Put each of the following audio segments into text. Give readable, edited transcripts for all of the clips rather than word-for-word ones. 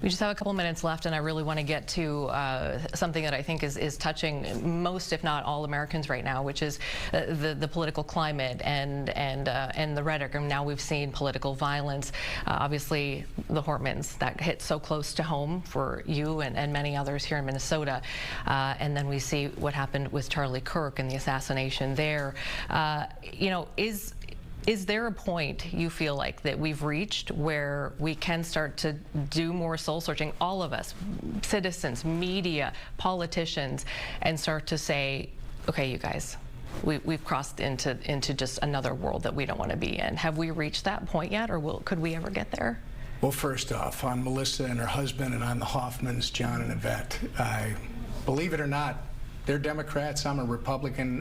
We just have a couple minutes left, and I really want to get to something that I think is touching most, if not all, Americans right now, which is the political climate and the rhetoric. And now we've seen political violence. Obviously, the Hortmans, that hit so close to home for you and many others here in Minnesota. And then we see what happened with Charlie Kirk and the assassination there. You know, is there a point you feel like that we've reached where we can start to do more soul searching, all of us, citizens, media, politicians, and start to say, okay, you guys, we've crossed into just another world that we don't want to be in? Have we reached that point yet, or could we ever get there? Well, first off, on Melissa and her husband and on the Hoffmans, John and Yvette, believe it or not, they're Democrats, I'm a Republican,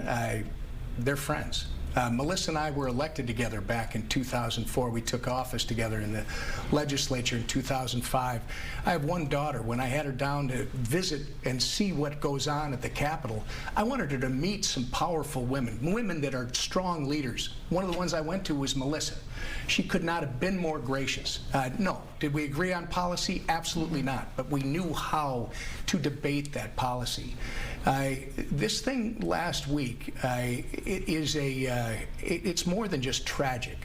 they're friends. Melissa and I were elected together back in 2004. We took office together in the legislature in 2005. I have one daughter. When I had her down to visit and see what goes on at the Capitol, I wanted her to meet some powerful women that are strong leaders. One of the ones I went to was Melissa. She could not have been more gracious. No. Did we agree on policy? Absolutely not. But we knew how to debate that policy. This thing last week, it's more than just tragic.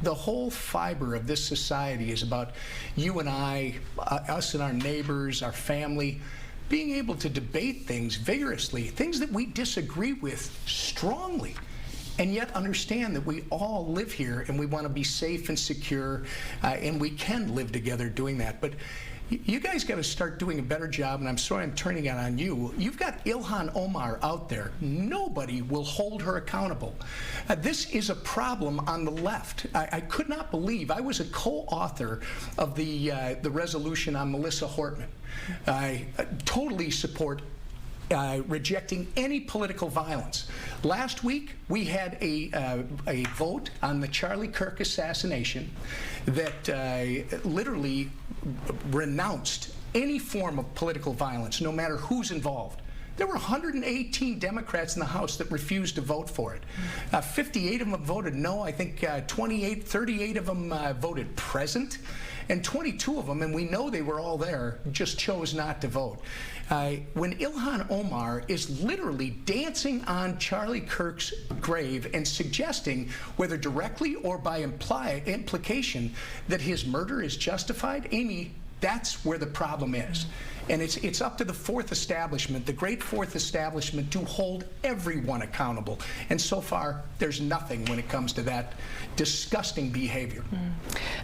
The whole fiber of this society is about you and I, us and our neighbors, our family, being able to debate things vigorously, things that we disagree with strongly, and yet understand that we all live here and we want to be safe and secure, and we can live together doing that. But you guys got to start doing a better job, and I'm sorry I'm turning it on you. You've got Ilhan Omar out there. Nobody will hold her accountable. This is a problem on the left. I could not believe. I was a co-author of the resolution on Melissa Hortman. I totally support rejecting any political violence. Last week, we had a vote on the Charlie Kirk assassination that literally renounced any form of political violence, no matter who's involved. There were 118 Democrats in the House that refused to vote for it. 58 of them voted no. I think 38 of them voted present. And 22 of them, and we know they were all there, just chose not to vote. When Ilhan Omar is literally dancing on Charlie Kirk's grave and suggesting, whether directly or by implication, that his murder is justified, Amy, that's where the problem is. And it's up to the fourth establishment, the great fourth establishment, to hold everyone accountable. And so far, there's nothing when it comes to that disgusting behavior.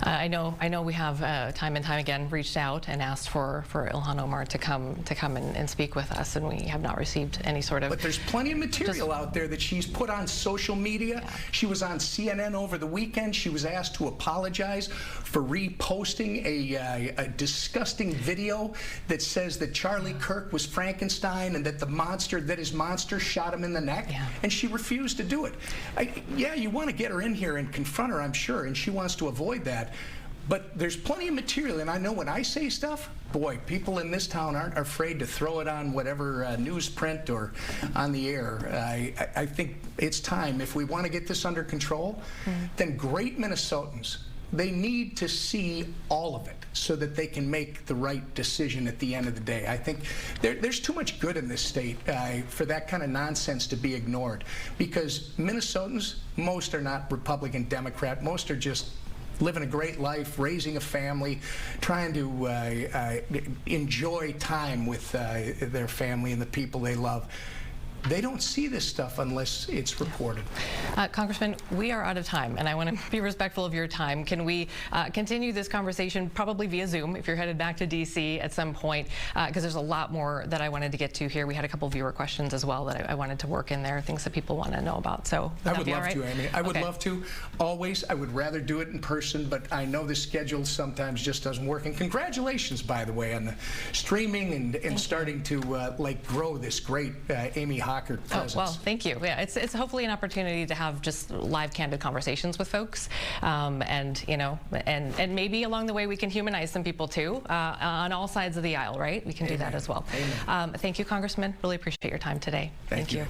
I know we have time and time again reached out and asked for Ilhan Omar to come and speak with us, and we have not received any sort of. But there's plenty of material out there that she's put on social media. Yeah. She was on CNN over the weekend. She was asked to apologize for reposting a disgusting video that says that Charlie Kirk was Frankenstein and that the monster, that his monster shot him in the neck, and she refused to do it. Yeah, you want to get her in here and confront her, I'm sure, and she wants to avoid that. But there's plenty of material, and I know when I say stuff, boy, people in this town aren't afraid to throw it on whatever newsprint or on the air. I think it's time, if we want to get this under control, then great Minnesotans, they need to see all of it so that they can make the right decision at the end of the day. I think there's too much good in this state for that kind of nonsense to be ignored, because Minnesotans, most are not Republican, Democrat. Most are just living a great life, raising a family, trying to enjoy time with their family and the people they love. They don't see this stuff unless it's reported. Congressman, we are out of time, and I want to be respectful of your time. Can we continue this conversation probably via Zoom if you're headed back to D.C. at some point? Because there's a lot more that I wanted to get to here. We had a couple viewer questions as well that I wanted to work in there, things that people want to know about. So I would love to, Amy. I would love to. Always, I would rather do it in person, but I know the schedule sometimes just doesn't work. And congratulations, by the way, on the streaming and starting to like grow this great Amy Hockert presence. Oh, well, thank you. Yeah, it's hopefully an opportunity to have just live, candid conversations with folks, and you know, and maybe along the way we can humanize some people too, on all sides of the aisle, right? We can do that as well. Thank you, Congressman. Really appreciate your time today. Thank you.